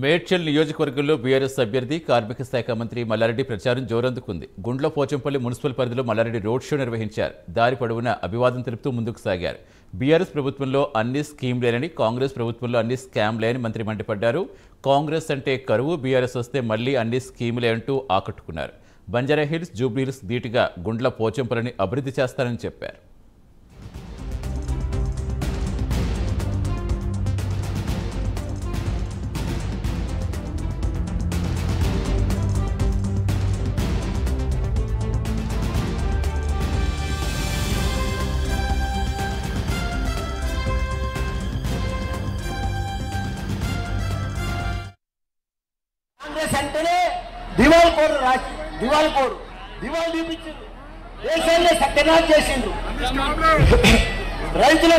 మేడ్చల్ నియోజకవర్గంలో బీఆర్ఎస్ అభ్యర్థి కార్మిక శాఖ మంత్రి మల్లారెడ్డి ప్రచారం జోరందుకుంది. గుండ్ల పోచంపల్లి మున్సిపల్ పరిధిలో మల్లారెడ్డి రోడ్ షో నిర్వహించారు. దారి పొడవునా అభివాదం తెలుపుతూ ముందుకు సాగారు. బీఆర్ఎస్ ప్రభుత్వంలో అన్ని స్కీమ్లేనని, కాంగ్రెస్ ప్రభుత్వంలో అన్ని స్కామ్లేని మంత్రి మండిపడ్డారు. కాంగ్రెస్ అంటే కరువు, బీఆర్ఎస్ వస్తే మళ్లీ అన్ని స్కీములే అంటూ ఆకట్టుకున్నారు. బంజారాహిల్స్, జూబ్లీహిల్స్ ధీటుగా గుండ్ల పోచంపల్లిని అభివృద్ధి చేస్తారని చెప్పారు. కాంగ్రెస్ అంటేనే దివాళకోరు దివాళ చూపించిండ్రు, దేశాన్ని సత్యనాశ చేసిండ్రు. రైతుల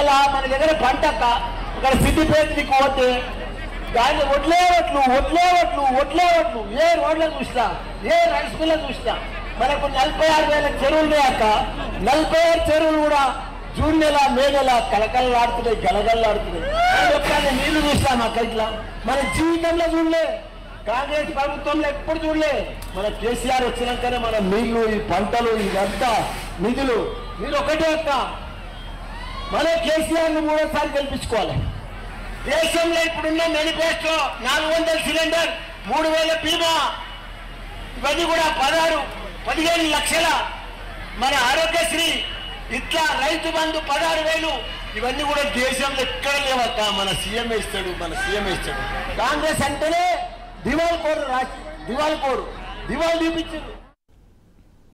ఇలా మన దగ్గర పంట ఇక్కడ సిద్దిపేటకి పోతే దాన్ని ఒడ్లే ఒట్లు ఏ రోడ్ల చూసినా, ఏ రైస్ మిల్ల చూసినా మనకు 46,000 చెరువులు అక్క. 46 చెరువులు కూడా జూన్ నెల, మే నెల కలకలలాడుతున్నాయి, గలగలలాడుతున్నాయి. నీళ్లు చూస్తాం అక్క, ఇట్లా మన జీవితంలో చూడలే, కాంగ్రెస్ ప్రభుత్వంలో ఎప్పుడు చూడలే. మన కేసీఆర్ వచ్చినాకనే మన నీళ్లు, ఈ పంటలు, ఇదంతా నిధులు ఒకటే అక్క. మన కేసీఆర్ని 3సారి గెలిపించుకోవాలి. దేశంలో ఇప్పుడున్న మేనిఫెస్టో 400 సిలిండర్, 3,000 బీమా, ఇవన్నీ కూడా 15 లక్షల మన ఆరోగ్యశ్రీ, ఇట్లా రైతు బంధు 16,000, ఇవన్నీ కూడా దేశంలో ఎక్కడ లేవక్క. మన సీఎం ఇస్తాడు. కాంగ్రెస్ అంటేనే దివాళకోరు దివాళ చూపించారు.